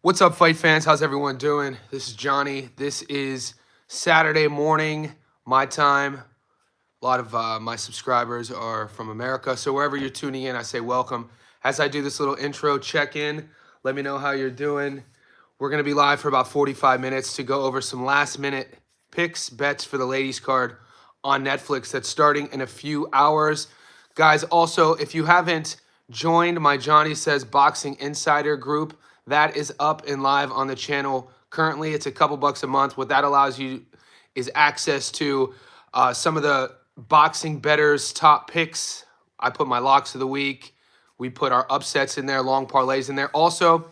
What's up, fight fans? How's everyone doing? This is Johnny. This is Saturday morning, my time. A lot of my subscribers are from America, so wherever you're tuning in, I say welcome. As I do this little intro check-in, let me know how you're doing. We're going to be live for about 45 minutes to go over some last-minute picks, bets for the ladies card on Netflix that's starting in a few hours. Guys, also, if you haven't joined my Johnny Says Boxing Insider group, that is up and live on the channel currently. It's a couple bucks a month. What that allows you is access to some of the boxing bettors' top picks. I put my locks of the week. We put our upsets in there, long parlays in there. Also,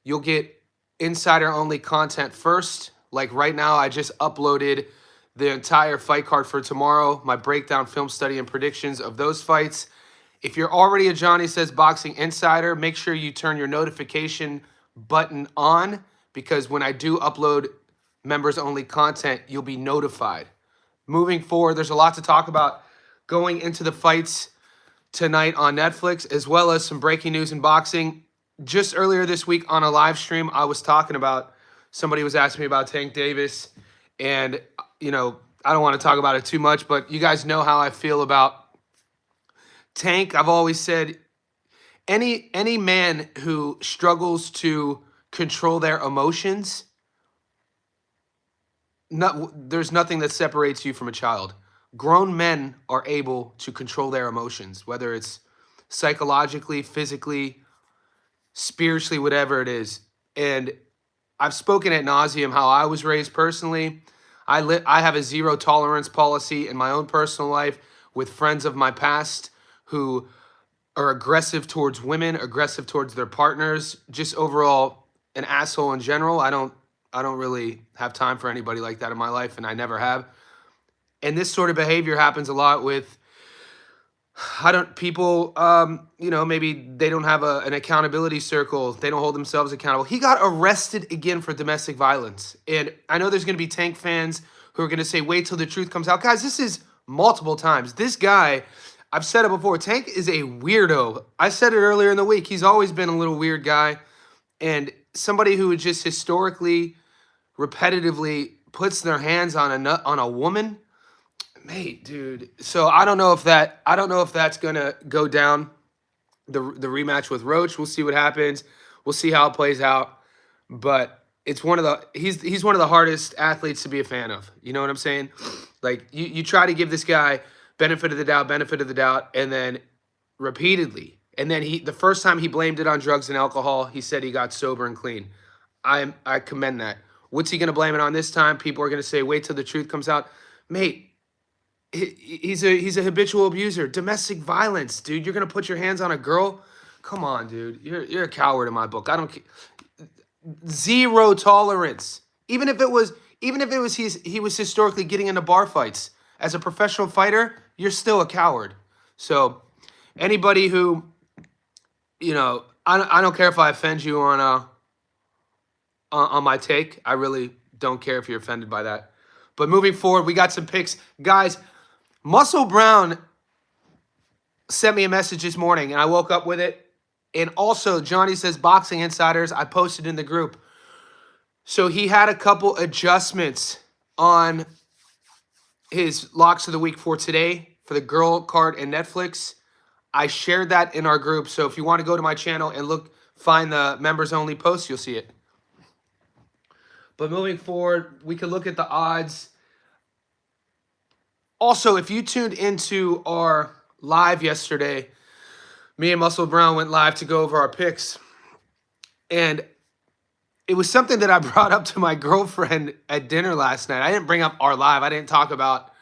you'll get insider-only content first. Like right now, I just uploaded the entire fight card for tomorrow, my breakdown, film study, and predictions of those fights. If you're already a Johnny Says Boxing Insider, make sure you turn your notification button on, because when I do upload members-only content, you'll be notified. Moving forward, there's a lot to talk about going into the fights tonight on Netflix, as well as some breaking news in boxing. Just earlier this week on a live stream, I was talking about, somebody was asking me about Tank Davis, and, you know, I don't want to talk about it too much, but you guys know how I feel about Tank. I've always said any man who struggles to control their emotions, there's nothing that separates you from a child. Grown men are able to control their emotions, whether it's psychologically, physically, spiritually, whatever it is. And I've spoken ad nauseum how I was raised personally. I have a zero tolerance policy in my own personal life with friends of my past who are aggressive towards women, aggressive towards their partners, just overall an asshole in general. I don't really have time for anybody like that in my life, and I never have. And this sort of behavior happens a lot with people, maybe they don't have an accountability circle. They don't hold themselves accountable. He got arrested again for domestic violence. And I know there's going to be Tank fans who are going to say, wait till the truth comes out. Guys, this is multiple times. This guy, I've said it before, Tank is a weirdo. I said it earlier in the week. He's always been a little weird guy. And somebody who just historically, repetitively puts their hands on a woman, mate, dude. So I don't know if that's gonna go down. The rematch with Roach, we'll see what happens. We'll see how it plays out. But it's he's one of the hardest athletes to be a fan of. You know what I'm saying? Like you try to give this guy benefit of the doubt, and then repeatedly. And then the first time he blamed it on drugs and alcohol, he said he got sober and clean. I commend that. What's he going to blame it on this time? People are going to say, wait till the truth comes out. Mate, he's a habitual abuser. Domestic violence, dude. You're going to put your hands on a girl? Come on, dude. You're a coward in my book. I don't zero tolerance. Even if it was he was historically getting into bar fights. As a professional fighter, you're still a coward. So anybody who, I don't care if I offend you on my take. I really don't care if you're offended by that. But moving forward, we got some picks. Guys, Muscle Brown sent me a message this morning, and I woke up with it. And also, Johnny Says Boxing Insiders, I posted in the group. So he had a couple adjustments on his locks of the week for today for the girl card and Netflix. I shared that in our group. So if you want to go to my channel and find the members only post, you'll see it. But moving forward, we can look at the odds. Also, if you tuned into our live yesterday, me and Muscle Brown went live to go over our picks. And it was something that I brought up to my girlfriend at dinner last night. I didn't bring up our live. I didn't talk about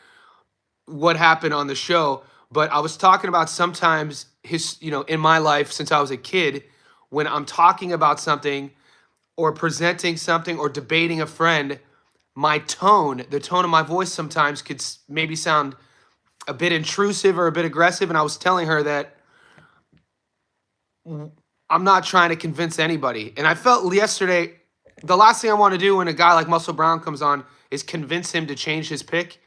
what happened on the show. But I was talking about sometimes in my life since I was a kid, when I'm talking about something or presenting something or debating a friend, the tone of my voice sometimes could maybe sound a bit intrusive or a bit aggressive. And I was telling her that I'm not trying to convince anybody. And I felt yesterday, the last thing I want to do when a guy like Muscle Brown comes on is convince him to change his pick.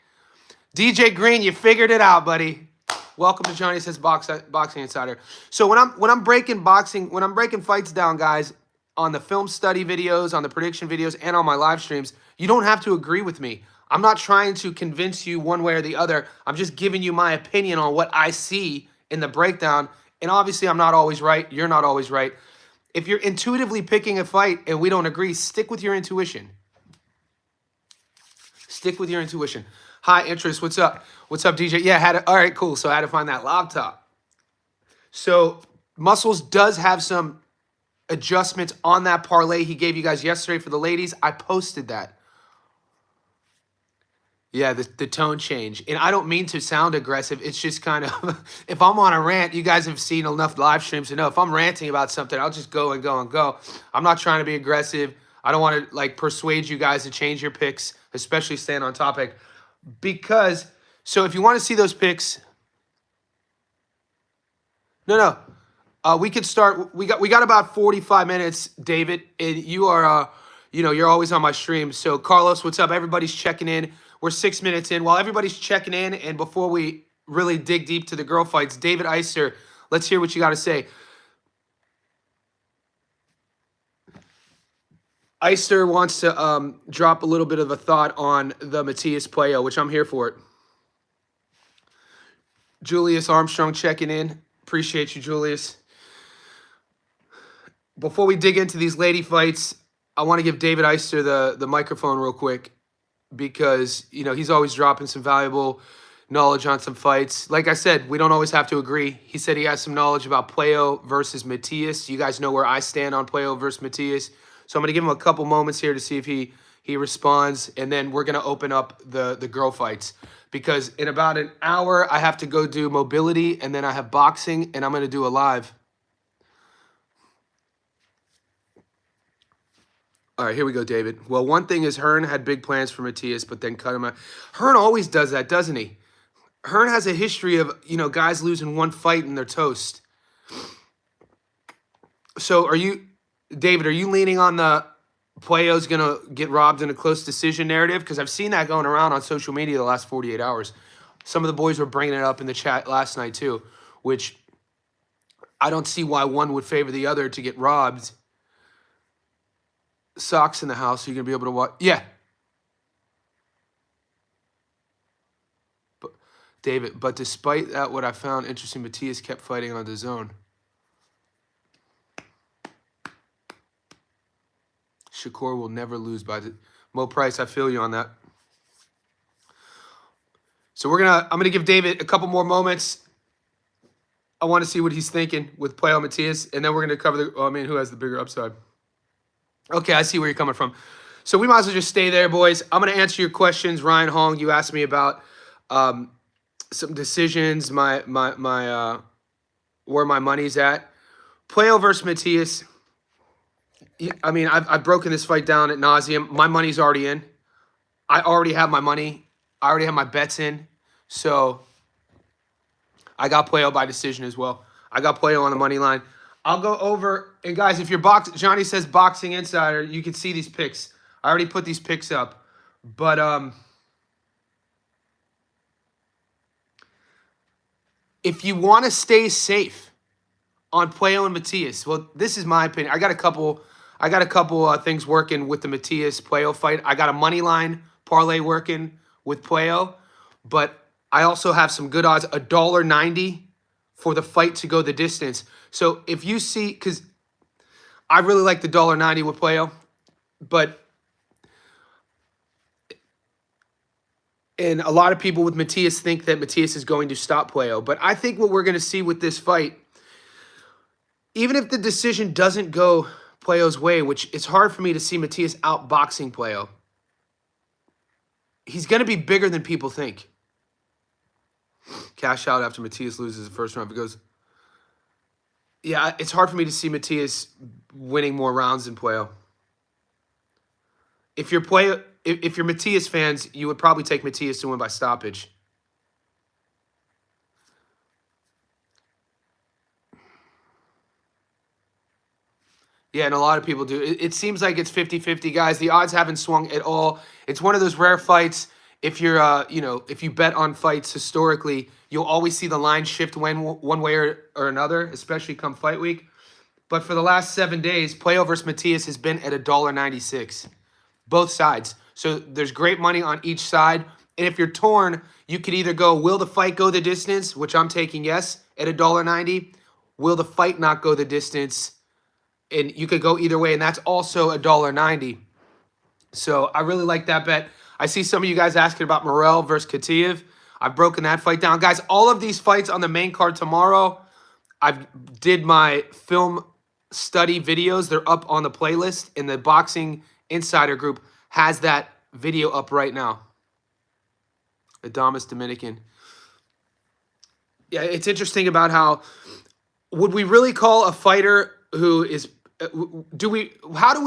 DJ Green, you figured it out, buddy. Welcome to Johnny Says Boxing Insider. So when I'm breaking fights down, guys, on the film study videos, on the prediction videos, and on my live streams. You don't have to agree with me. I'm not trying to convince you one way or the other. I'm just giving you my opinion on what I see in the breakdown. And obviously, I'm not always right. You're not always right. If you're intuitively picking a fight and we don't agree, stick with your intuition. Stick with your intuition. Hi, interest. What's up? What's up, DJ? Yeah, all right, cool. So I had to find that laptop. So Muscles does have some adjustments on that parlay he gave you guys yesterday for the ladies. I posted that. Yeah, the tone change. And I don't mean to sound aggressive. It's just kind of, if I'm on a rant, you guys have seen enough live streams to know if I'm ranting about something, I'll just go and go and go. I'm not trying to be aggressive. I don't want to like persuade you guys to change your picks, especially staying on topic. Because, so if you want to see those picks, no. We could start. We got about 45 minutes, David. And you are, you're always on my stream. So Carlos, what's up? Everybody's checking in. We're 6 minutes in. While everybody's checking in, and before we really dig deep to the girl fights, David Eister, let's hear what you got to say. Eister wants to drop a little bit of a thought on the Matias Playo, which I'm here for it. Julius Armstrong checking in. Appreciate you, Julius. Before we dig into these lady fights, I want to give David Eister the microphone real quick because, he's always dropping some valuable knowledge on some fights. Like I said, we don't always have to agree. He said he has some knowledge about Playo versus Matias. You guys know where I stand on Playo versus Matias. So I'm going to give him a couple moments here to see if he responds, and then we're going to open up the girl fights because in about an hour, I have to go do mobility, and then I have boxing, and I'm going to do a live. All right, here we go, David. Well, one thing is Hearn had big plans for Matias, but then cut him out. Hearn always does that, doesn't he? Hearn has a history of, guys losing one fight and they're toast. So David, are you leaning on the Playo's going to get robbed in a close decision narrative? Because I've seen that going around on social media the last 48 hours. Some of the boys were bringing it up in the chat last night too, which I don't see why one would favor the other to get robbed. Socks in the house, so you're going to be able to watch. Yeah. But despite that, what I found interesting, Matias kept fighting on the zone. Shakur will never lose by the Mo Price. I feel you on that. So I'm gonna give David a couple more moments. I want to see what he's thinking with Playo Matias, and then we're gonna cover who has the bigger upside. Okay, I see where you're coming from. So we might as well just stay there, boys. I'm gonna answer your questions. Ryan Hong, you asked me about some decisions, my where my money's at. Playo versus Matias. I mean, I've broken this fight down at nauseum. My money's already in. I already have my money. I already have my bets in. So I got Playo by decision as well. I got Playo on the money line. I'll go over. And guys, if you're Johnny says Boxing Insider, you can see these picks. I already put these picks up. But if you want to stay safe on Playo and Matias, well, this is my opinion. I got a couple things working with the Matias Playo fight. I got a money line parlay working with Playo, but I also have some good odds, $1.90 for the fight to go the distance. So if you see, because I really like the $1.90 with Playo, and a lot of people with Matias think that Matias is going to stop Playo. But I think what we're going to see with this fight, even if the decision doesn't go Playo's way, which it's hard for me to see Matias outboxing Playo, he's going to be bigger than people think. Cash out after Matias loses the first round. It goes, yeah, it's hard for me to see Matias winning more rounds than Playo. If you're Matias fans, you would probably take Matias to win by stoppage. Yeah, and a lot of people do. It seems like it's 50-50, guys. The odds haven't swung at all. It's one of those rare fights. If you're, if you bet on fights historically, you'll always see the line shift one way or another, especially come fight week. But for the last 7 days, Playo versus Matias has been at $1.96. Both sides. So there's great money on each side. And if you're torn, you could either go, will the fight go the distance, which I'm taking yes, at $1.90. Will the fight not go the distance? And you could go either way, and that's also $1.90. So I really like that bet. I see some of you guys asking about Morel versus Kataev. I've broken that fight down. Guys, all of these fights on the main card tomorrow, I did my film study videos. They're up on the playlist, and the Boxing Insider group has that video up right now. Adamas Dominican. Yeah, it's interesting about how, would we really call a fighter who is, how do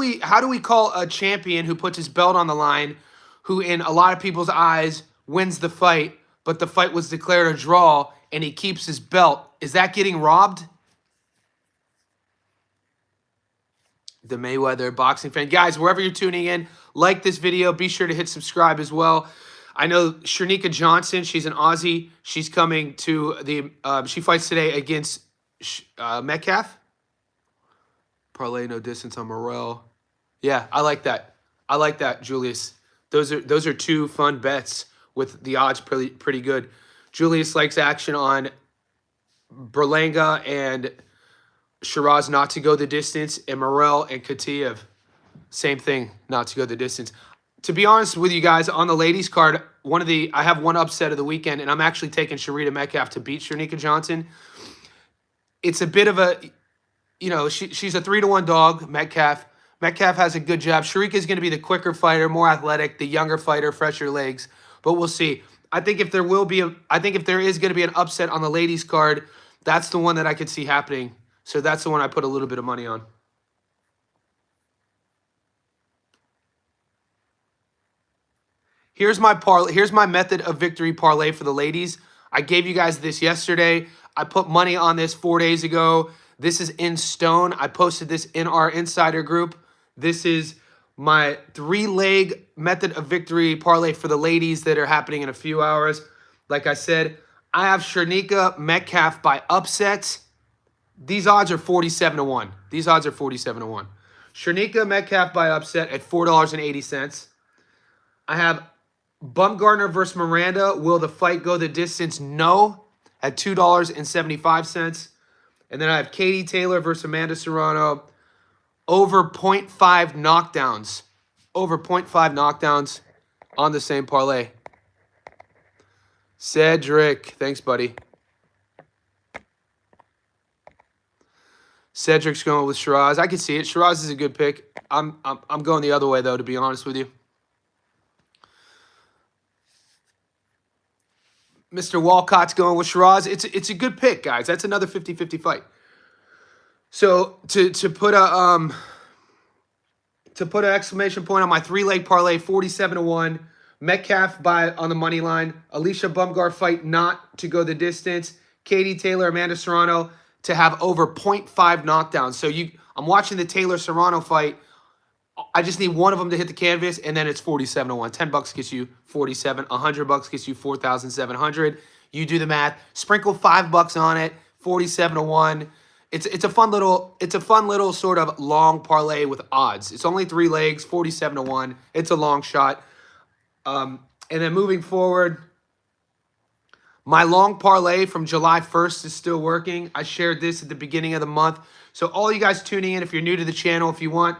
we call a champion who puts his belt on the line, who in a lot of people's eyes wins the fight, but the fight was declared a draw and he keeps his belt? Is that getting robbed? The Mayweather boxing fan. Guys, wherever you're tuning in, like this video. Be sure to hit subscribe as well. I know Shanika Johnson, she's an Aussie. She's coming to the, she fights today against Metcalf. Parlay no distance on Morel. Yeah, I like that. I like that, Julius. Those are two fun bets with the odds pretty good. Julius likes action on Berlanga and Shiraz not to go the distance, and Morel and Kataev, same thing, not to go the distance. To be honest with you guys, on the ladies card, I have one upset of the weekend, and I'm actually taking Sharita Metcalf to beat Shanika Johnson. It's a bit of a, she's a 3-1 dog, Metcalf. Metcalf has a good jab. Sharika is going to be the quicker fighter, more athletic, the younger fighter, fresher legs. But we'll see. I think if there is going to be an upset on the ladies card, that's the one that I could see happening. So that's the one I put a little bit of money on. Here's my method of victory parlay for the ladies. I gave you guys this yesterday. I put money on this 4 days ago. This is in stone. I posted this in our insider group. This is my 3-leg method of victory parlay for the ladies that are happening in a few hours. Like I said, I have Shanika Metcalf by upsets. These odds are 47-1. These odds are 47-1. Shanika Metcalf by upset at $4.80. I have Bumgarner versus Miranda. Will the fight go the distance? No, at $2.75. And then I have Katie Taylor versus Amanda Serrano. Over 0.5 knockdowns. Over 0.5 knockdowns on the same parlay. Cedric. Thanks, buddy. Cedric's going with Shiraz. I can see it. Shiraz is a good pick. I'm going the other way, though, to be honest with you. Mr. Walcott's going with Shiraz. It's a good pick, guys. That's another 50-50 fight. So to put an exclamation point on my 3-leg parlay, 47-1. Metcalf on the money line. Alicia Bumgar fight not to go the distance. Katie Taylor, Amanda Serrano to have over 0.5 knockdowns. So I'm watching the Taylor Serrano fight. I just need one of them to hit the canvas, and then it's 47-1. $10 gets you 47. $100 gets you 4,700. You do the math. Sprinkle $5 on it. 47-1. It's a fun little sort of long parlay with odds. It's only 3 legs. 47-1. It's a long shot. And then moving forward, my long parlay from July 1st is still working. I shared this at the beginning of the month. So all you guys tuning in, if you're new to the channel, if you want,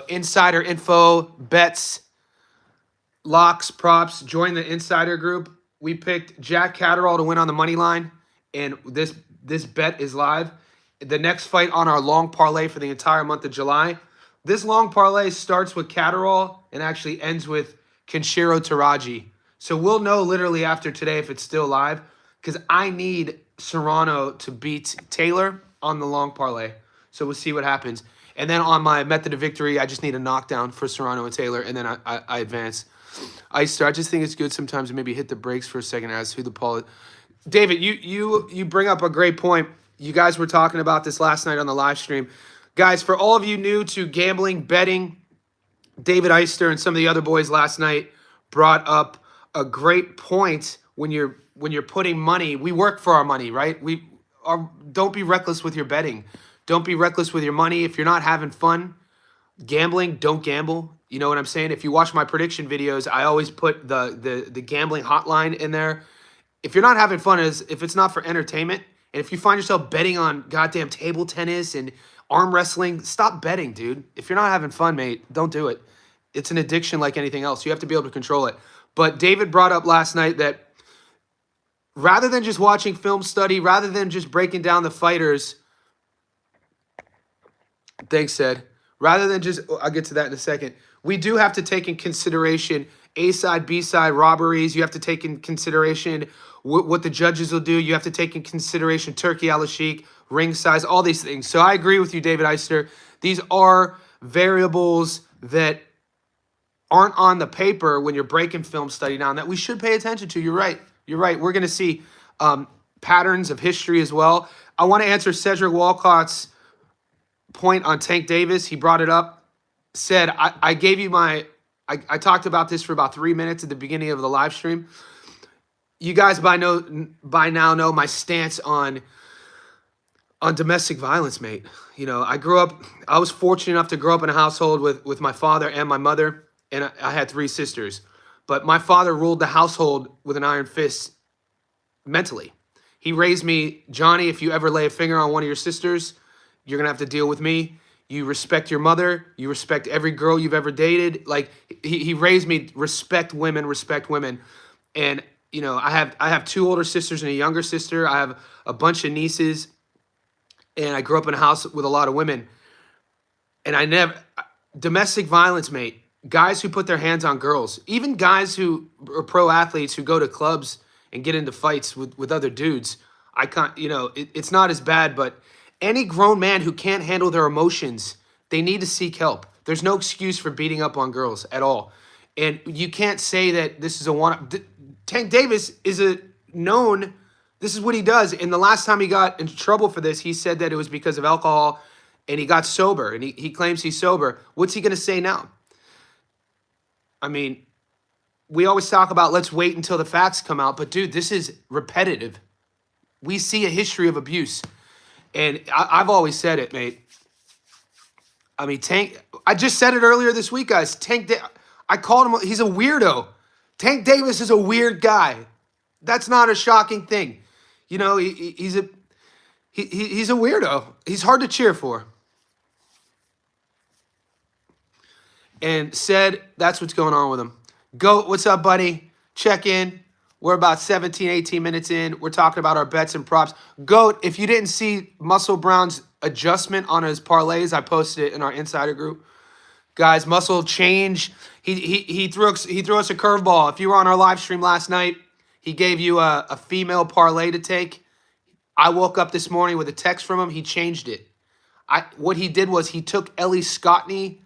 insider info, bets, locks, props, join the insider group. We picked Jack Catterall to win on the money line, and this bet is live. The next fight on our long parlay for the entire month of July. This long parlay starts with Catterall and actually ends with Kenshiro Taraji. So we'll know literally after today if it's still live, because I need Serrano to beat Taylor on the long parlay. So we'll see what happens. And then on my method of victory, I just need a knockdown for Serrano and Taylor, and then I advance. I just think it's good sometimes to maybe hit the brakes for a second as who the Paul. David, you bring up a great point. You guys were talking about this last night on the live stream. Guys, for all of you new to gambling, betting, David Eister and some of the other boys last night brought up a great point. When you're putting money, we work for our money, right? Don't be reckless with your betting. Don't be reckless with your money. If you're not having fun gambling, don't gamble. You know what I'm saying? If you watch my prediction videos, I always put the gambling hotline in there. If you're not having fun, if it's not for entertainment, and if you find yourself betting on goddamn table tennis and arm wrestling, stop betting, dude. If you're not having fun, mate, don't do it. It's an addiction like anything else. You have to be able to control it. But David brought up last night that rather than just watching film study, rather than just breaking down the fighters, thanks, Ed. Rather than just, I'll get to that in a second. We do have to take in consideration A-side, B-side robberies. You have to take in consideration what the judges will do. You have to take in consideration Turkey al-Sheikh, ring size, all these things. So I agree with you, David Eister. These are variables that aren't on the paper when you're breaking film study down that we should pay attention to. You're right. You're right. We're going to see patterns of history as well. I want to answer Cedric Walcott's point on Tank Davis. He brought it up, said, I gave you my, I talked about this for about 3 minutes at the beginning of the live stream. You guys by now know my stance on domestic violence, mate. You know, I was fortunate enough to grow up in a household with my father and my mother, and I had 3 sisters. But my father ruled the household with an iron fist mentally. He raised me, Johnny, if you ever lay a finger on one of your sisters, you're going to have to deal with me. You respect your mother. You respect every girl you've ever dated. Like, he raised me, respect women, respect women. And, you know, I have 2 older sisters and a younger sister. I have a bunch of nieces. And I grew up in a house with a lot of women. And domestic violence, mate, guys who put their hands on girls, even guys who are pro athletes who go to clubs and get into fights with other dudes, I can't, you know, it's not as bad, but any grown man who can't handle their emotions, they need to seek help. There's no excuse for beating up on girls at all. And you can't say that this is Tank Davis is this is what he does. And the last time he got into trouble for this, he said that it was because of alcohol and he got sober and he claims he's sober. What's he going to say now? I mean, we always talk about let's wait until the facts come out. But, dude, this is repetitive. We see a history of abuse. And I've always said it, mate. I mean, Tank, I just said it earlier this week, guys. I called him, he's a weirdo. Tank Davis is a weird guy. That's not a shocking thing. You know, he's a weirdo. He's hard to cheer for. And said that's what's going on with him. Goat, what's up, buddy? Check in. We're about 17, 18 minutes in. We're talking about our bets and props. Goat, if you didn't see Muscle Brown's adjustment on his parlays, I posted it in our insider group. Guys, Muscle change. He threw us a curveball. If you were on our live stream last night, he gave you a female parlay to take. I woke up this morning with a text from him. He changed it. What he did was he took Ellie Scottney,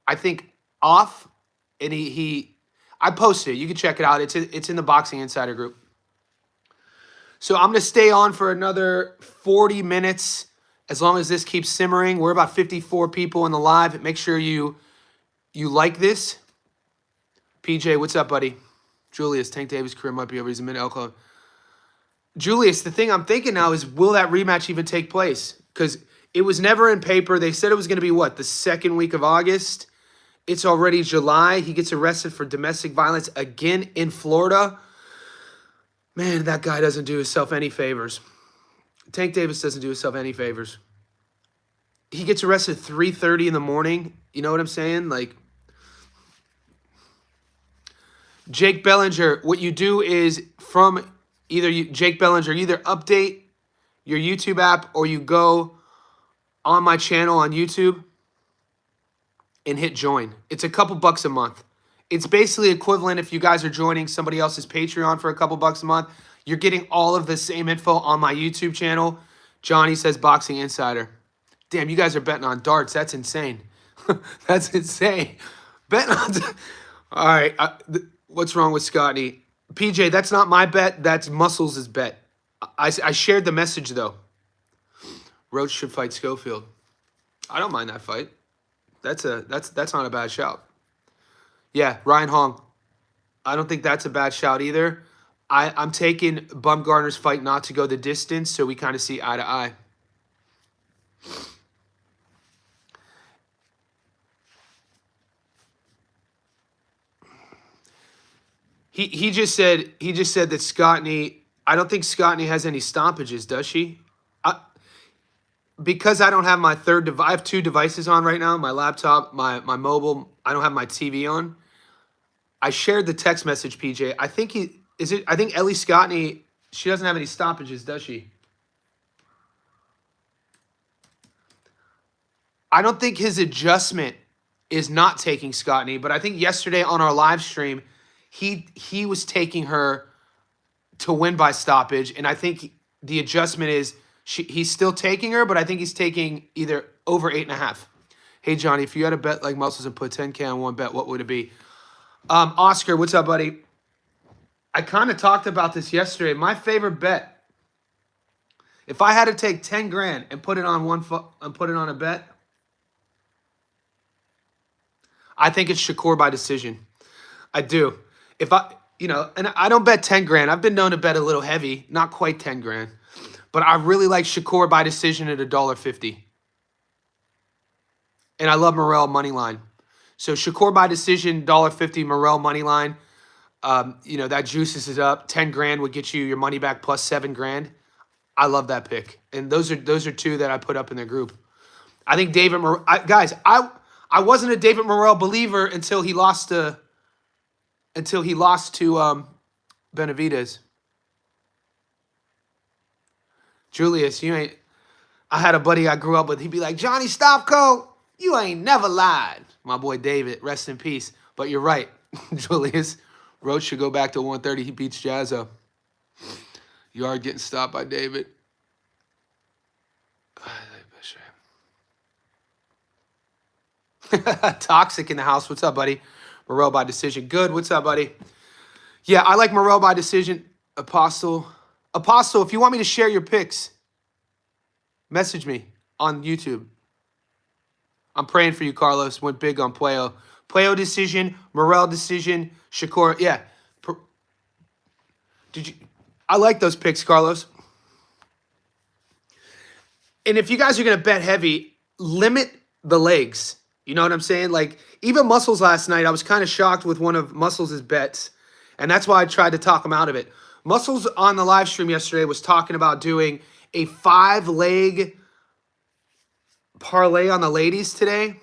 I think, off, and I posted it. You can check it out. It's in the Boxing Insider group. So I'm going to stay on for another 40 minutes as long as this keeps simmering. We're about 54 people in the live. Make sure you like this. PJ, what's up, buddy? Julius, Tank Davis' career might be over. He's a minute alcohol. Julius, the thing I'm thinking now is, will that rematch even take place? Because it was never in paper. They said it was going to be, the second week of August. It's already July. He gets arrested for domestic violence again in Florida. Man, that guy doesn't do himself any favors. Tank Davis doesn't do himself any favors. He gets arrested at 3:30 in the morning. You know what I'm saying? Like, Jake Bellinger, what you do is Jake Bellinger, either update your YouTube app or you go on my channel on YouTube and hit join. It's a couple bucks a month. It's basically equivalent if you guys are joining somebody else's Patreon for a couple bucks a month. You're getting all of the same info on my YouTube channel. Johnny says Boxing Insider. Damn, you guys are betting on darts. That's insane. That's insane. Betting on... All right. What's wrong with Scotty? PJ, that's not my bet. That's Muscles' bet. I shared the message, though. Roach should fight Schofield. I don't mind that fight. That's not a bad shout. Yeah, Ryan Hong. I don't think that's a bad shout either. I'm taking Bumgarner's fight not to go the distance, so we kind of see eye to eye. He just said that Scottney. I don't think Scottney has any stoppages, does she? Because I don't have my third device. I have two devices on right now. My laptop, my mobile. I don't have my TV on. I shared the text message, PJ. I think I think Ellie Scottney. She doesn't have any stoppages, does she? I don't think his adjustment is not taking Scottney, but I think yesterday on our live stream, he was taking her to win by stoppage, and I think the adjustment is he's still taking her, but I think he's taking either over 8.5. Hey Johnny, if you had a bet like Muscles and put 10K on one bet, what would it be? Oscar, what's up, buddy? I kind of talked about this yesterday. My favorite bet, if I had to take 10 grand and put it on a bet, I think it's Shakur by decision. I do. If and I don't bet 10 grand. I've been known to bet a little heavy, not quite 10 grand. But I really like Shakur by decision at $1.50. And I love Morel money line. So Shakur by decision, $1.50, Morel money line. That juices it up. 10 grand would get you your money back plus 7 grand. I love that pick. And those are two that I put up in the group. I think David Morel, guys, I wasn't a David Morel believer until he lost to Benavidez. Julius, I had a buddy I grew up with. He'd be like, Johnny Stopco, you ain't never lied. My boy David, rest in peace. But you're right, Julius. Roach should go back to 130. He beats Jazzo. Yard getting stopped by David. Toxic in the house. What's up, buddy? Morel by decision. Good. What's up, buddy? Yeah, I like Morel by decision. Apostle, if you want me to share your picks, message me on YouTube. I'm praying for you, Carlos. Went big on Pueo. Pueo decision, Morel decision, Shakur. Yeah. I like those picks, Carlos. And if you guys are going to bet heavy, limit the legs. You know what I'm saying? Like, even Muscles last night, I was kind of shocked with one of Muscles' bets. And that's why I tried to talk him out of it. Muscles on the live stream yesterday was talking about doing a 5-leg parlay on the ladies today.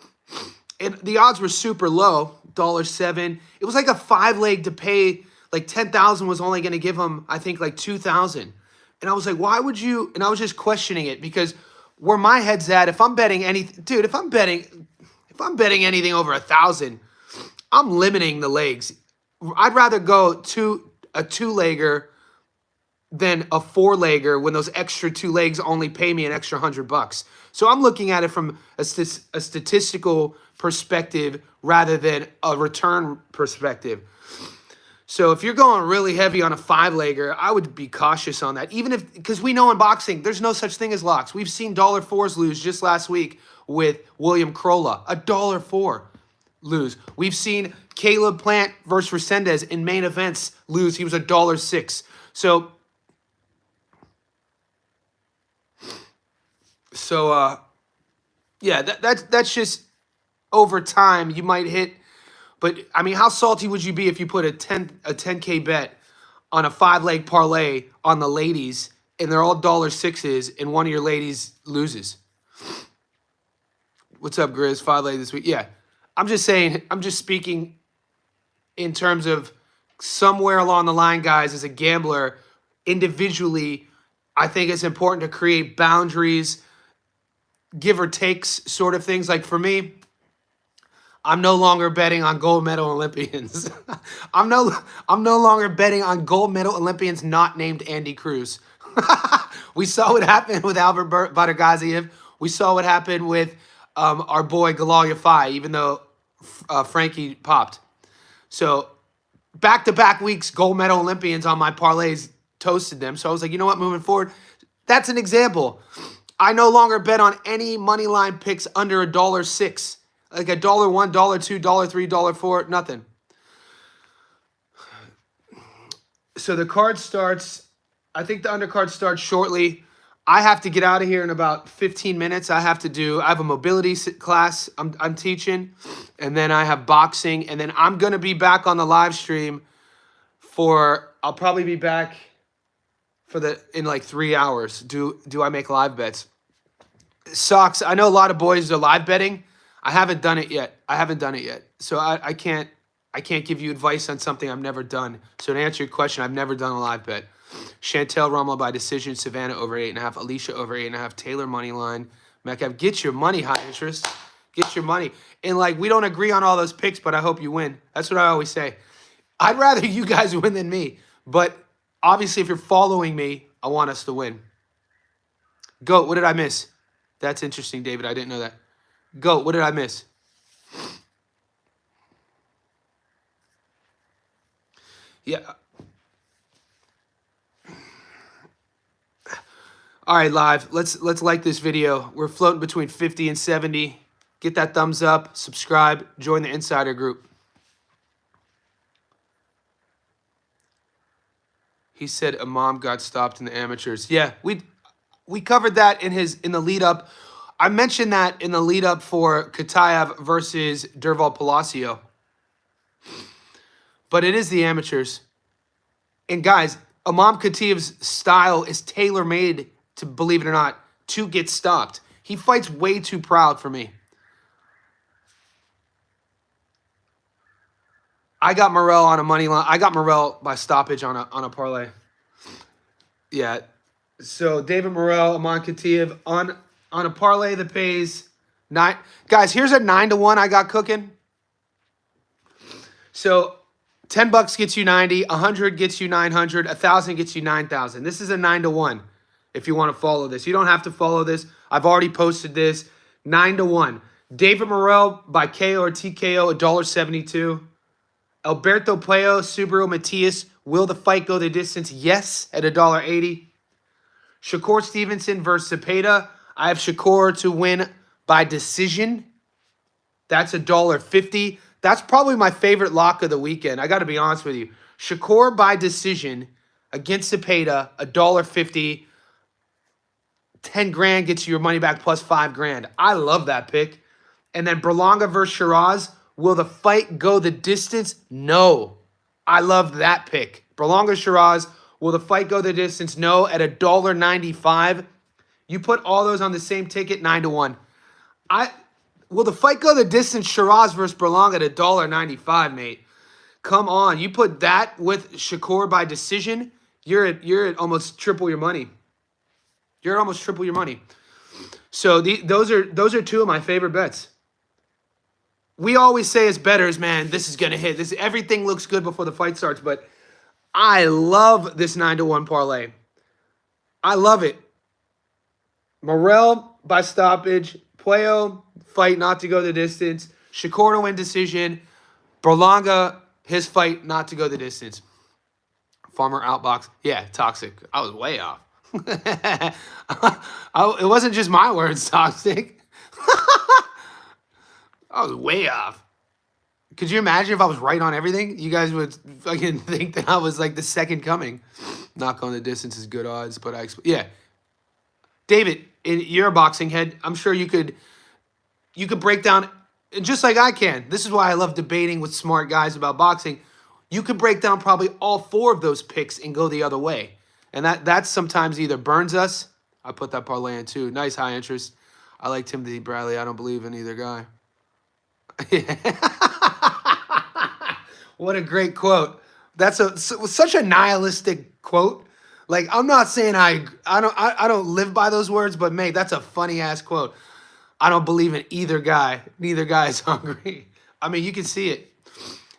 And the odds were super low, $1.07. It was like a 5-leg to pay, like 10,000 was only going to give him, I think, like 2,000. And I was like, why would you? And I was just questioning it because where my head's at, if I'm betting anything, dude, if I'm betting anything over 1,000, I'm limiting the legs. I'd rather go to a 2-legger than a 4-legger when those extra 2 legs only pay me an extra $100. So I'm looking at it from a statistical perspective rather than a return perspective. So if you're going really heavy on a 5-legger, I would be cautious on that. Because we know in boxing, there's no such thing as locks. We've seen $4s lose just last week with William Crolla, $1.04 lose. We've seen Caleb Plant versus Resendez in main events lose. He was $1.06. So yeah, that's just over time you might hit. But I mean, how salty would you be if you put a 10K bet on a 5-leg parlay on the ladies and they're all $6s and one of your ladies loses? What's up, Grizz? 5-leg this week. Yeah, I'm just saying. I'm just speaking in terms of somewhere along the line, guys. As a gambler, individually, I think it's important to create boundaries, give or takes sort of things. Like for me, I'm no longer betting on gold medal Olympians. I'm no longer betting on gold medal Olympians not named Andy Cruz. We saw what happened with Albert Batagaziev. We saw what happened with our boy Galalia Fai, even though Frankie popped. So back-to-back weeks, gold medal Olympians on my parlays toasted them. So I was like, you know what, moving forward, that's an example. I no longer bet on any money line picks under $1.06. Like $1, $1, $2, $3, $4, nothing. So the card starts, I think the undercard starts shortly. I have to get out of here in about 15 minutes. I have a mobility class I'm teaching, and then I have boxing, and then I'm going to be back on the live stream I'll probably be back in like 3 hours. Do I make live bets? Sucks. I know a lot of boys are live betting. I haven't done it yet. So I can't give you advice on something I've never done. So to answer your question, I've never done a live bet. Chantel Rumla by decision. Savannah over 8.5. Alicia over 8.5. Taylor money line. Metcalf, get your money, high interest. Get your money. And like, we don't agree on all those picks, but I hope you win. That's what I always say. I'd rather you guys win than me. But obviously, if you're following me, I want us to win. Goat, what did I miss? That's interesting, David. I didn't know that. Goat, what did I miss? Yeah. All right, live. Let's like this video. We're floating between 50 and 70. Get that thumbs up, subscribe, join the insider group. He said Imam got stopped in the amateurs. Yeah, we covered that in the lead up. I mentioned that in the lead up for Katayev versus Derval Palacio. But it is the amateurs. And guys, Imam Khatib's style is tailor-made, to believe it or not, to get stopped. He fights way too proud for me. I got Morrell on a money line. I got Morrell by stoppage on a parlay. Yeah. So David Morrell, Imam Khatib on a parlay that pays 9. Guys, here's a 9-1 I got cooking. So $10 gets you 90, 100 gets you 900, 1,000 gets you 9,000. This is a 9-1 if you want to follow this. You don't have to follow this. I've already posted this. 9-1. David Morrell by KO or TKO, $1.72. Alberto Playo, Subaru Matias, will the fight go the distance? Yes, at $1.80. Shakur Stevenson versus Cepeda. I have Shakur to win by decision. That's $1.50. That's probably my favorite lock of the weekend. I got to be honest with you. Shakur by decision against Cepeda, $1.50. 10 grand gets you your money back plus 5 grand. I love that pick. And then Berlanga versus Shiraz. Will the fight go the distance? No. I love that pick. Berlanga Shiraz. Will the fight go the distance? No. At $1.95. You put all those on the same ticket, 9-1. Will the fight go the distance? Shiraz versus Berlanga at $1.95, mate. Come on. You put that with Shakur by decision, you're at almost triple your money. You're almost triple your money. So those are two of my favorite bets. We always say as bettors, man, this is gonna hit. Everything looks good before the fight starts, but I love this 9-1 parlay. I love it. Morrell by stoppage, Playo fight not to go the distance, Shakur to win decision, Berlanga his fight not to go the distance. Farmer outbox, yeah, toxic. I was way off. It wasn't just my words, toxic. I was way off. Could you imagine if I was right on everything? You guys would fucking think that I was like the second coming. Not going the distance is good odds, but yeah. David, you're a boxing head. I'm sure you could break down, just like I can. This is why I love debating with smart guys about boxing. You could break down probably all 4 of those picks and go the other way. And that sometimes either burns us. I put that parlay in too. Nice high interest. I like Timothy Bradley. I don't believe in either guy. What a great quote. That's such a nihilistic quote. Like, I'm not saying I don't live by those words, but mate, that's a funny ass quote. I don't believe in either guy. Neither guy is hungry. I mean, you can see it.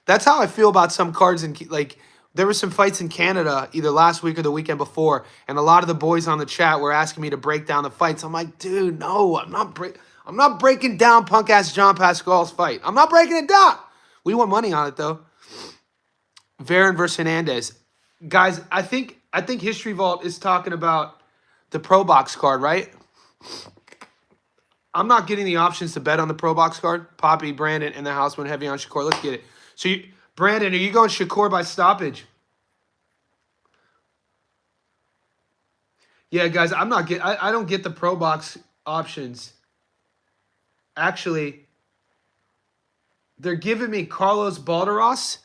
That's how I feel about some cards. Like, there were some fights in Canada either last week or the weekend before, and a lot of the boys on the chat were asking me to break down the fights. I'm like, dude, no, I'm not breaking down punk ass John Pascal's fight. I'm not breaking it down. We want money on it though. Varon versus Hernandez. Guys, I think History Vault is talking about the Pro Box card, right? I'm not getting the options to bet on the Pro Box card. Poppy, Brandon, and the house went heavy on Shakur. Let's get it. So, Brandon, are you going Shakur by stoppage? Yeah, guys, I don't get the Pro Box options. Actually, they're giving me Carlos Balderas.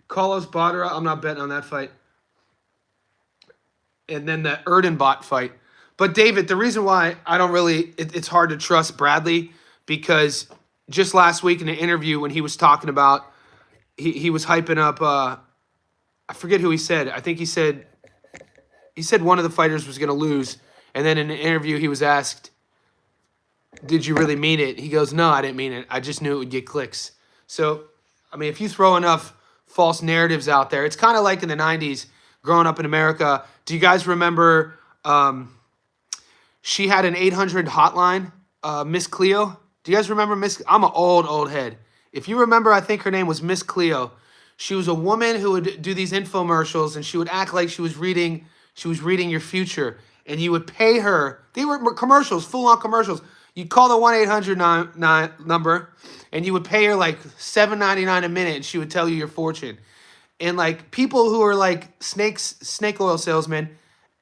Carlos Badra, I'm not betting on that fight. And then the Erdenbot fight. But David, the reason why I don't really, it's hard to trust Bradley because just last week in an interview when he was talking about, he was hyping up, I forget who he said. I think he said one of the fighters was going to lose. And then in an interview he was asked, did you really mean it? He goes, no, I didn't mean it. I just knew it would get clicks. So, I mean, if you throw enough false narratives out there, it's kind of like in the 90s growing up in America. Do you guys remember she had an 800 hotline, Miss Cleo? Do you guys remember Miss? I'm an old head. If you remember, I think her name was Miss Cleo. She was a woman who would do these infomercials, and she would act like she was reading your future, and you would pay her. They were commercials, full-on commercials. You'd call the 1-800 number, and you would pay her like $7.99 a minute, and she would tell you your fortune. And like people who are like snake oil salesmen,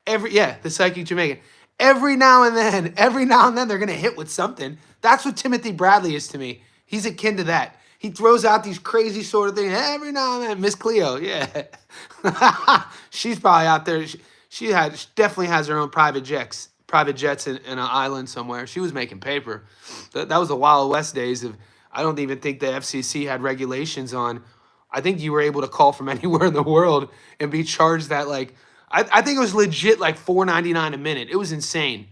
the psychic Jamaican. Every now and then, they're gonna hit with something. That's what Timothy Bradley is to me. He's akin to that. He throws out these crazy sort of things every now and then. Miss Cleo, yeah, she's probably out there. She definitely has her own private jets in an island somewhere. She was making paper. That was the Wild West days of. I don't even think the FCC had regulations on. I think you were able to call from anywhere in the world and be charged that like. I think it was legit like $4.99 a minute. It was insane,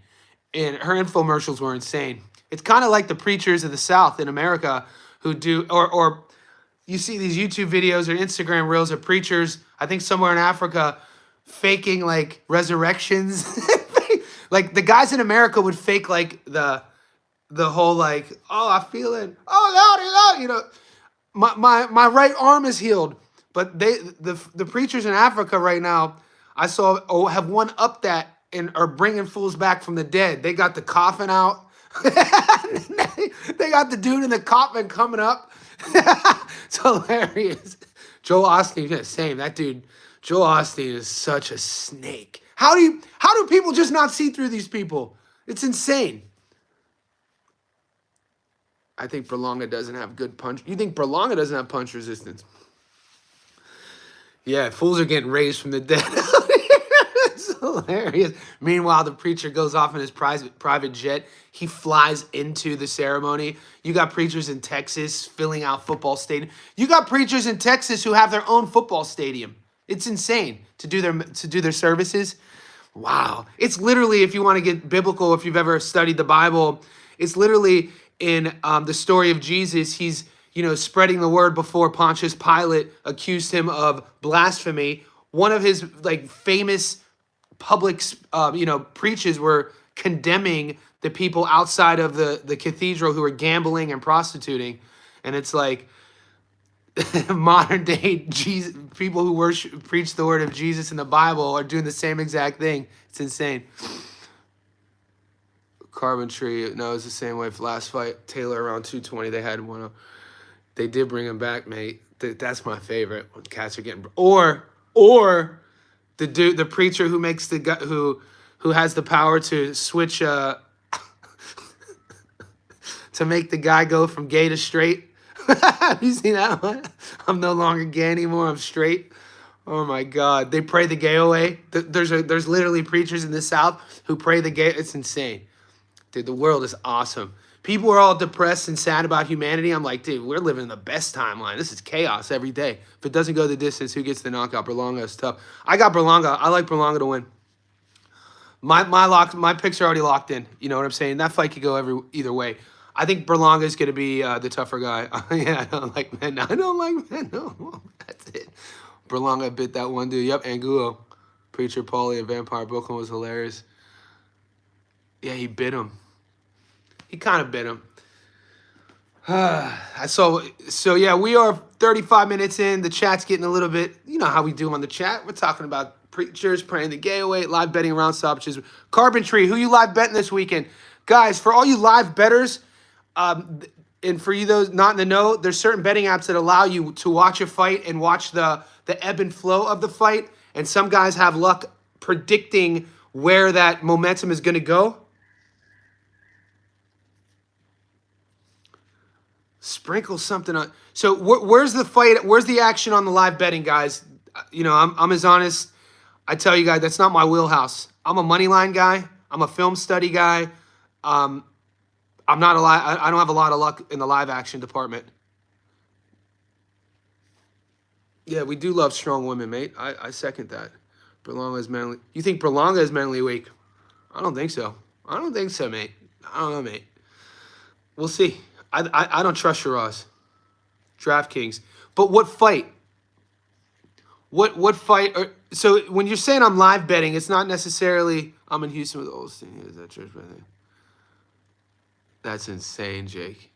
and her infomercials were insane. It's kind of like the preachers of the South in America who do, or you see these YouTube videos or Instagram reels of preachers. I think somewhere in Africa, faking like resurrections. Like the guys in America would fake like the whole like, oh, I feel it. Oh, Lord, you know, my right arm is healed. But the preachers in Africa right now, I saw have one up that and are bringing fools back from the dead. They got the coffin out. They got the dude in the coffin coming up. It's hilarious. Joel Osteen, yeah, same. That dude, Joel Osteen is such a snake. How do people just not see through these people? It's insane. I think Berlanga doesn't have good punch. You think Berlanga doesn't have punch resistance? Yeah, fools are getting raised from the dead. It's hilarious. Meanwhile, the preacher goes off in his private jet. He flies into the ceremony. You got preachers in Texas filling out football stadium. You got preachers in Texas who have their own football stadium. It's insane to do their services. Wow. It's literally, if you want to get biblical, if you've ever studied the Bible, it's literally in the story of Jesus. He's spreading the word before Pontius Pilate accused him of blasphemy. One of his like famous public, preaches were condemning the people outside of the cathedral who were gambling and prostituting. And it's like modern day Jesus, people who preach the word of Jesus in the Bible are doing the same exact thing. It's insane. Carpentry, no, it's the same way for last fight. Taylor around 220, they had one. They did bring him back, mate. That's my favorite when cats are getting, or the dude, the preacher who makes the guy who has the power to switch to make the guy go from gay to straight. Have you seen that one? I'm no longer gay anymore. I'm straight. Oh my God! They pray the gay away. There's literally preachers in the South who pray the gay. It's insane, dude. The world is awesome. People are all depressed and sad about humanity. I'm like, dude, we're living in the best timeline. This is chaos every day. If it doesn't go the distance, who gets the knockout? Berlanga is tough. I got Berlanga. I like Berlanga to win. My picks are already locked in. You know what I'm saying? That fight could go either way. I think Berlanga is going to be the tougher guy. Yeah, I don't like men. No. That's it. Berlanga bit that one dude. Yep, Angulo. Preacher Paulie and Vampire Brooklyn was hilarious. Yeah, he bit him. He kind of bit him. So yeah, we are 35 minutes in. The chat's getting a little bit, you know how we do on the chat. We're talking about preachers praying the gay away, live betting around stoppages. Carpentry, who you live betting this weekend? Guys, for all you live bettors, and for you those not in the know, there's certain betting apps that allow you to watch a fight and watch the ebb and flow of the fight. And some guys have luck predicting where that momentum is going to go. Sprinkle something on. So where's the fight? Where's the action on the live betting, guys? You know, I'm as honest. I tell you guys, that's not my wheelhouse. I'm a money line guy. I'm a film study guy. I'm not a lot. I don't have a lot of luck in the live action department. Yeah, we do love strong women, mate. I second that. Berlanga is mentally. You think Berlanga is mentally weak? I don't think so. I don't think so, mate. I don't know, mate. We'll see. I don't trust Shiraz. DraftKings. But what fight? What fight? So when you're saying I'm live betting, it's not necessarily I'm in Houston with Olstein. Is that church betting? That's insane, Jake.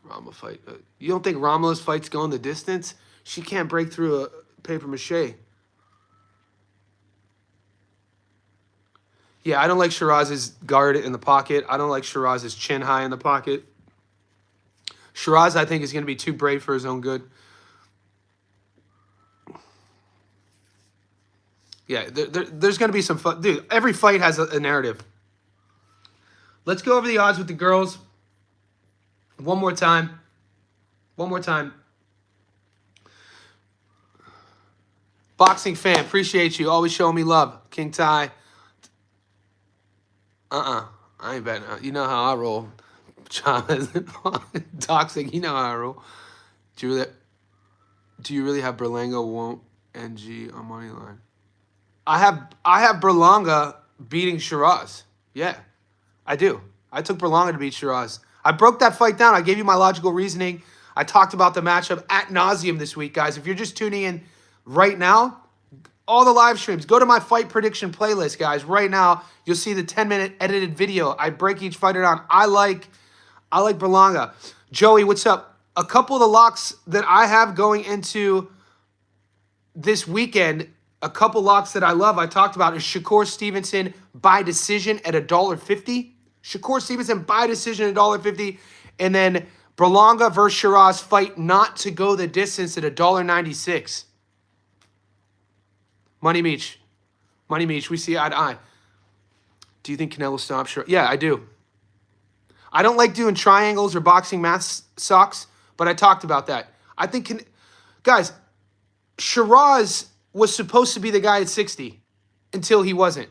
Rama fight. You don't think Rama's fight's going the distance? She can't break through a paper mache. Yeah, I don't like Shiraz's guard in the pocket. I don't like Shiraz's chin high in the pocket. Shiraz, I think, is going to be too brave for his own good. Yeah, there's going to be some fun. Dude, every fight has a narrative. Let's go over the odds with the girls. One more time. One more time. Boxing fan, appreciate you. Always showing me love. King Ty. I ain't betting. You know how I roll. Toxic, you know how I roll. Do you really have Berlanga won't NG on money line? I have Berlanga beating Shiraz. Yeah, I do. I took Berlanga to beat Shiraz. I broke that fight down. I gave you my logical reasoning. I talked about the matchup ad nauseum this week, guys. If you're just tuning in right now, all the live streams, go to my fight prediction playlist, guys. Right now, you'll see the 10-minute edited video. I break each fighter down. I like Berlanga. Joey, what's up? A couple of the locks that I have going into this weekend, a couple locks that I love, I talked about, is Shakur Stevenson by decision at $1.50. Shakur Stevenson by decision at $1.50. And then Berlanga versus Shiraz fight not to go the distance at $1.96. Money Meech. Money Meech, we see eye to eye. Do you think Canelo stops Shiraz? Yeah, I do. I don't like doing triangles or boxing math socks, but I talked about that. I think, guys, Shiraz was supposed to be the guy at 60 until he wasn't.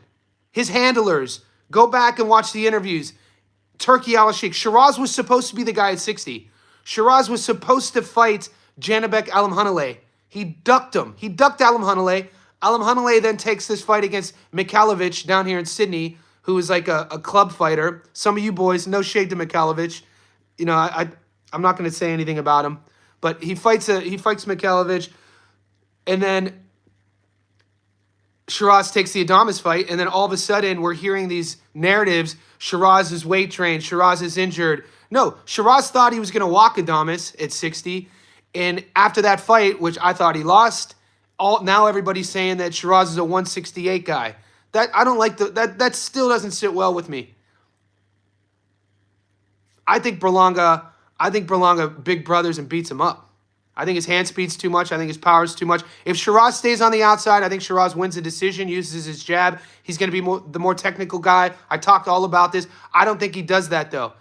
His handlers, go back and watch the interviews. Turkey Al-Sheikh. Shiraz was supposed to be the guy at 60. Shiraz was supposed to fight Janibek Alimhanaleh. He ducked him. He ducked Alimhanaleh. Alimhanaleh then takes this fight against Mikhailovich down here in Sydney, who is like a club fighter. Some of you boys, no shade to Mikhailovich. You know, I'm not going to say anything about him, but he fights Mikhailovich, and then Shiraz takes the Adames fight, and then all of a sudden we're hearing these narratives. Shiraz is weight trained. Shiraz is injured. No, Shiraz thought he was going to walk Adames at 60, and after that fight, which I thought he lost, now everybody's saying that Shiraz is a 168 guy. That I don't like that still doesn't sit well with me. I think Berlanga big brothers and beats him up. I think his hand speed's too much. I think his power's too much. If Shiraz stays on the outside, I think Shiraz wins the decision, uses his jab. He's going to be the more technical guy. I talked all about this. I don't think he does that, though.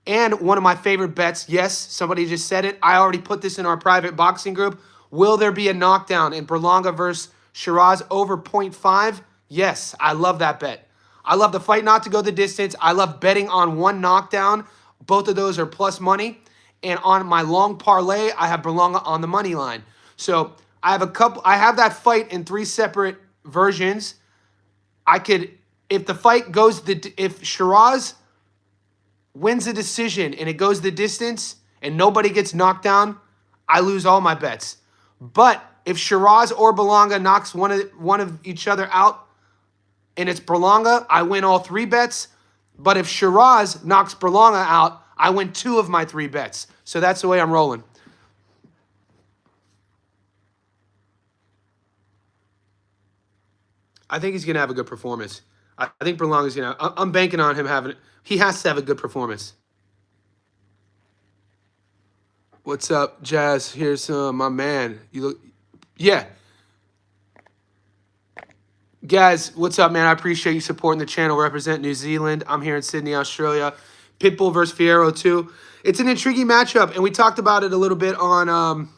And one of my favorite bets, yes, somebody just said it. I already put this in our private boxing group. Will there be a knockdown in Berlanga versus Shiraz over 0.5? Yes, I love that bet. I love the fight not to go the distance. I love betting on one knockdown. Both of those are plus money. And on my long parlay, I have Berlanga on the money line. So I have that fight in 3 separate versions. If Shiraz wins a decision and it goes the distance and nobody gets knocked down, I lose all my bets. But if Shiraz or Berlanga knocks one of each other out and it's Berlanga, I win all 3 bets. But if Shiraz knocks Berlanga out, I win 2 of my 3 bets. So that's the way I'm rolling. I think he's going to have a good performance. I think Berlanga's going to. I'm banking on him having. He has to have a good performance. What's up, Jazz? Here's my man. You look. Yeah. Guys, what's up, man? I appreciate you supporting the channel. Represent New Zealand. I'm here in Sydney, Australia. Pitbull versus Fierro 2. It's an intriguing matchup, and we talked about it a little bit on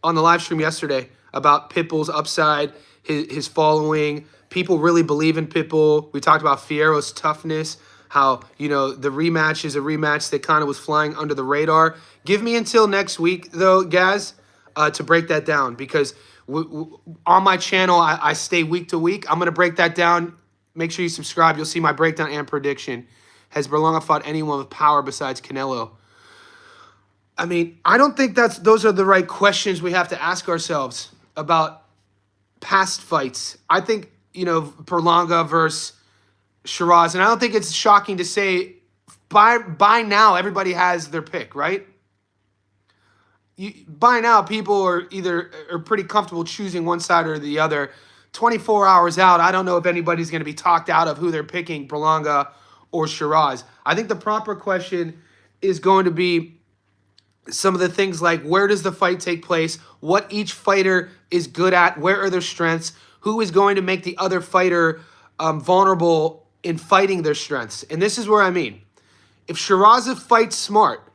the live stream yesterday about Pitbull's upside, his following. People really believe in Pitbull. We talked about Fierro's toughness, how, you know, the rematch is a rematch that kind of was flying under the radar. Give me until next week, though, guys, to break that down, because on my channel, I stay week to week. I'm going to break that down. Make sure you subscribe. You'll see my breakdown and prediction. Has Berlanga fought anyone with power besides Canelo? I mean, I don't think those are the right questions we have to ask ourselves about past fights. I think, you know, Berlanga versus Shiraz, and I don't think it's shocking to say by now everybody has their pick, right? By now people are pretty comfortable choosing one side or the other. 24 hours out, I don't know if anybody's going to be talked out of who they're picking, Berlanga or Shiraz. I think the proper question is going to be some of the things like, where does the fight take place? What each fighter is good at? Where are their strengths? Who is going to make the other fighter vulnerable in fighting their strengths? And this is where I mean. If Shiraz fights smart,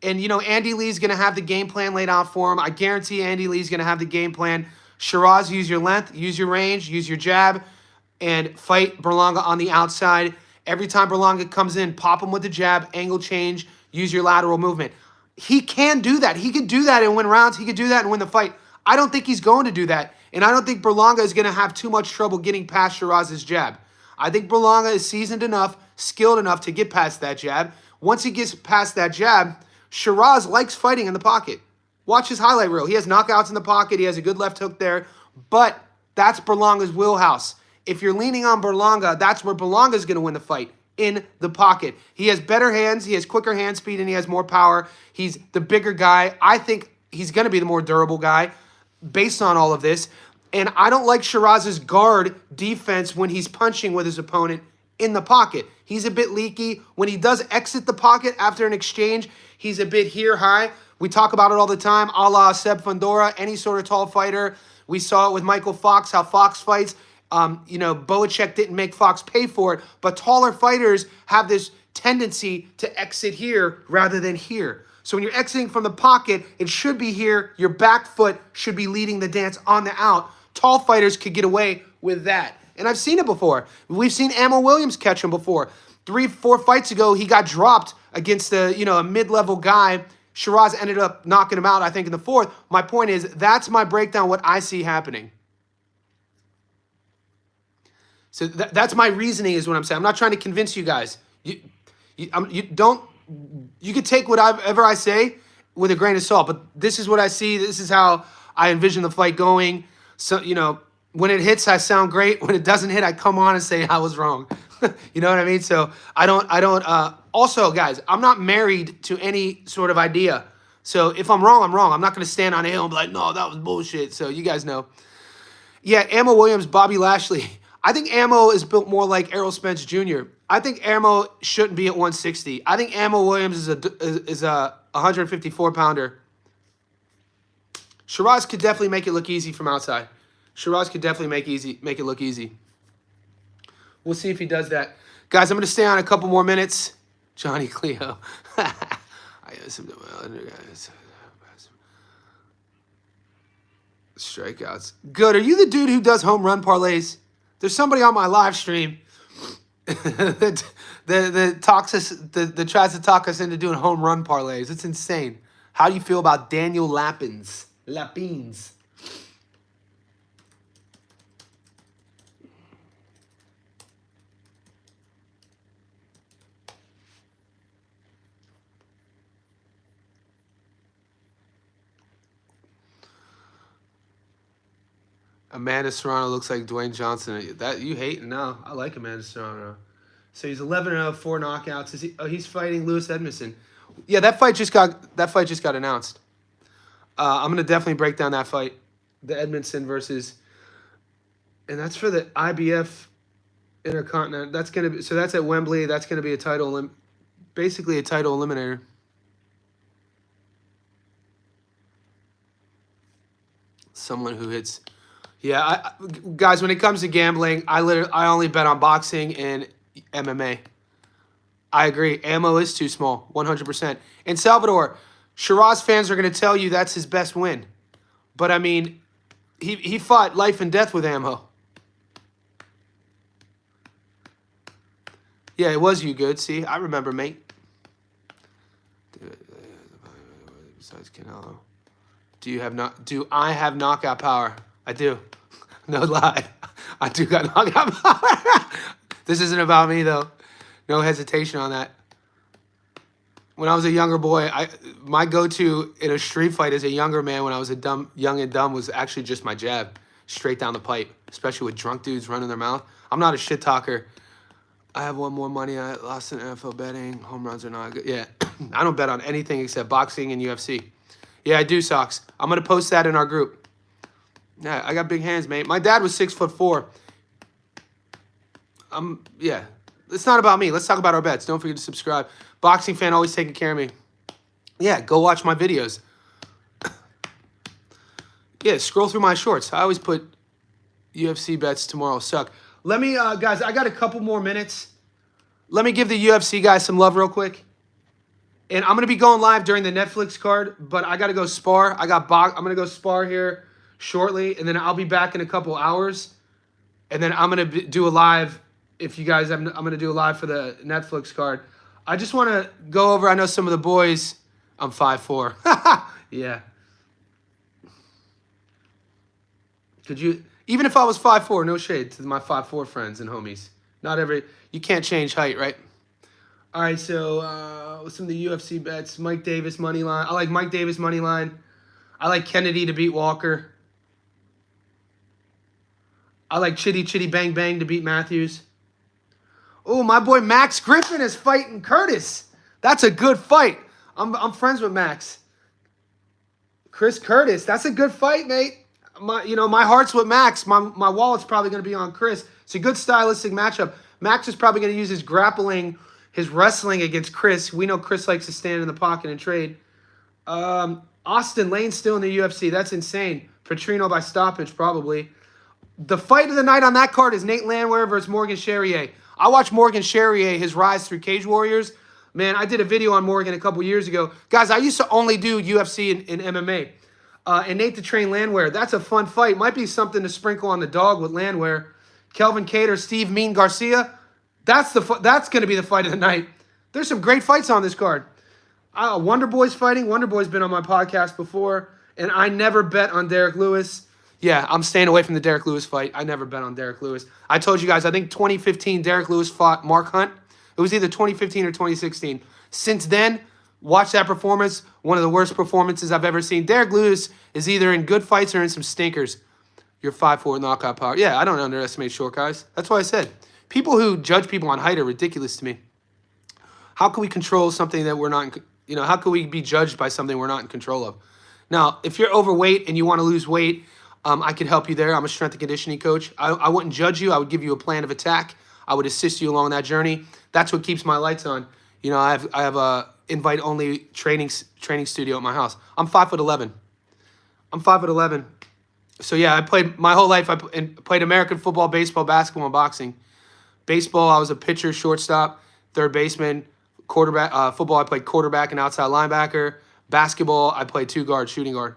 and, you know, Andy Lee's going to have the game plan laid out for him. I guarantee Andy Lee's going to have the game plan. Shiraz, use your length, use your range, use your jab, and fight Berlanga on the outside. Every time Berlanga comes in, pop him with the jab, angle change, use your lateral movement. He can do that. He could do that and win rounds. He could do that and win the fight. I don't think he's going to do that. And I don't think Berlanga is going to have too much trouble getting past Shiraz's jab. I think Berlanga is seasoned enough, skilled enough to get past that jab. Once he gets past that jab, Shiraz likes fighting in the pocket. Watch his highlight reel. He has knockouts in the pocket. He has a good left hook there. But that's Berlanga's wheelhouse. If you're leaning on Berlanga, that's where Berlanga is going to win the fight, in the pocket. He has better hands. He has quicker hand speed, and he has more power. He's the bigger guy. I think he's going to be the more durable guy based on all of this. And I don't like Shiraz's guard defense when he's punching with his opponent in the pocket. He's a bit leaky. When he does exit the pocket after an exchange, he's a bit here high. We talk about it all the time, a la Seb Fundora, any sort of tall fighter. We saw it with Michael Fox, how Fox fights. You know, Boacek didn't make Fox pay for it, but taller fighters have this tendency to exit here rather than here. So when you're exiting from the pocket, it should be here. Your back foot should be leading the dance on the out. Tall fighters could get away with that. And I've seen it before. We've seen Ammo Williams catch him before. 3-4 fights ago, he got dropped against a mid-level guy. Shiraz ended up knocking him out, I think, in the fourth. My point is, that's my breakdown, what I see happening. So that's my reasoning, is what I'm saying. I'm not trying to convince you guys. You can take whatever I say with a grain of salt, but this is what I see. This is how I envision the fight going. So, you know, when it hits, I sound great. When it doesn't hit, I come on and say I was wrong. You know what I mean? So I don't, also, guys, I'm not married to any sort of idea. So if I'm wrong, I'm wrong. I'm not going to stand on a hill and be like, no, that was bullshit. So you guys know. Yeah, Ammo Williams, Bobby Lashley. I think Ammo is built more like Errol Spence Jr. I think Ammo shouldn't be at 160. I think Ammo Williams is a 154-pounder. Shiraz could definitely make it look easy from outside. Shiraz could definitely make it look easy. We'll see if he does that. Guys, I'm going to stay on a couple more minutes. Johnny Cleo. I got some other guys. Strikeouts. Good. Are you the dude who does home run parlays? There's somebody on my live stream that tries to talk us into doing home run parlays. It's insane. How do you feel about Daniel Lapins? Amanda Serrano looks like Dwayne Johnson. That you hate? No, I like Amanda Serrano. So he's 11-0, 4 knockouts. Is he? Oh, he's fighting Lewis Edmondson. Yeah, that fight just got announced. I'm gonna definitely break down that fight, the Edmondson versus, and that's for the IBF Intercontinental. That's gonna be, so that's at Wembley. That's gonna be a title, basically a title eliminator. Someone who hits. Yeah, guys, when it comes to gambling, I only bet on boxing and MMA. I agree. Ammo is too small, 100%. In Salvador, Shiraz fans are going to tell you that's his best win. But, I mean, he fought life and death with ammo. Yeah, it was you good. See, I remember, mate. Besides Canelo, do I have knockout power? I do. No lie. I do got knockout power. This isn't about me, though. No hesitation on that. When I was a younger boy, my go-to in a street fight as a younger man when I was young and dumb was actually just my jab, straight down the pipe, especially with drunk dudes running their mouth. I'm not a shit talker. I have won more money. I lost in NFL betting. Home runs are not good. Yeah, I don't bet on anything except boxing and UFC. Yeah, I do, Socks. I'm going to post that in our group. Yeah, I got big hands, mate. My dad was 6'4". Yeah. It's not about me. Let's talk about our bets. Don't forget to subscribe. Boxing fan always taking care of me. Yeah, go watch my videos. Yeah, scroll through my shorts. I always put UFC bets tomorrow suck. Let me, guys, I got a couple more minutes. Let me give the UFC guys some love real quick. And I'm going to be going live during the Netflix card, but I got to go spar. I'm going to go spar here shortly, and then I'll be back in a couple hours. And then I'm going to do a live. If you guys, I'm going to do a live for the Netflix card. I just want to go over, I know some of the boys, I'm 5'4". Yeah. Could you, even if I was 5'4", no shade to my 5'4" friends and homies. You can't change height, right? All right, so some of the UFC bets. Mike Davis money line. I like Mike Davis money line. I like Kennedy to beat Walker. I like Chitty Chitty Bang Bang to beat Matthews. Oh, my boy Max Griffin is fighting Curtis. That's a good fight. I'm friends with Max. Chris Curtis. That's a good fight, mate. My heart's with Max. My wallet's probably going to be on Chris. It's a good stylistic matchup. Max is probably going to use his grappling, his wrestling against Chris. We know Chris likes to stand in the pocket and trade. Austin Lane's still in the UFC. That's insane. Petrino by stoppage, probably. The fight of the night on that card is Nate Landwehr versus Morgan Charrier. I watched Morgan Charrier, his rise through Cage Warriors. Man, I did a video on Morgan a couple years ago. Guys, I used to only do UFC and MMA. And Nate to train Landwehr. That's a fun fight. Might be something to sprinkle on the dog with Landwehr. Kelvin Cater, Steve Mean Garcia. That's going to be the fight of the night. There's some great fights on this card. Wonder Boy's fighting. Wonder Boy's been on my podcast before. And I never bet on Derek Lewis. Yeah, I'm staying away from the Derek Lewis fight. I never bet on Derek Lewis. I told you guys, I think 2015 Derek Lewis fought Mark Hunt. It was either 2015 or 2016. Since then, watch that performance. One of the worst performances I've ever seen. Derek Lewis is either in good fights or in some stinkers. You're 5'4" knockout power. Yeah, I don't underestimate short guys. That's why I said. People who judge people on height are ridiculous to me. How can we control something that we're not, how can we be judged by something we're not in control of? Now, if you're overweight and you want to lose weight, I could help you there. I'm a strength and conditioning coach. I wouldn't judge you. I would give you a plan of attack. I would assist you along that journey. That's what keeps my lights on. I have a invite-only training studio at my house. I'm 5'11". I'm 5'11". So yeah, I played my whole life. I played American football, baseball, basketball, and boxing. Baseball, I was a pitcher, shortstop, third baseman. Quarterback. Football, I played quarterback and outside linebacker. Basketball, I played two guard, shooting guard.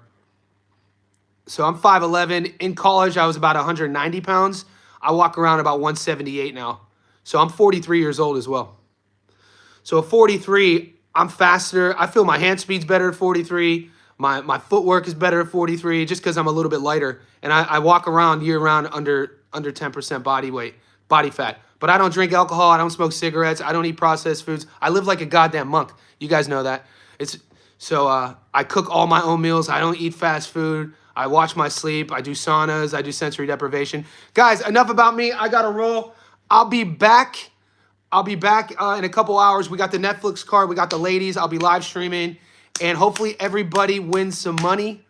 So I'm 5'11". In college, I was about 190 pounds. I walk around about 178 now. So I'm 43 years old as well. So at 43, I'm faster. I feel my hand speed's better at 43. My footwork is better at 43 just because I'm a little bit lighter. And I walk around year-round under 10% body fat. But I don't drink alcohol. I don't smoke cigarettes. I don't eat processed foods. I live like a goddamn monk. You guys know that. I cook all my own meals. I don't eat fast food. I watch my sleep. I do saunas. I do sensory deprivation. Guys, enough about me. I got to roll. I'll be back. In a couple hours. We got the Netflix card. We got the ladies. I'll be live streaming. And hopefully everybody wins some money.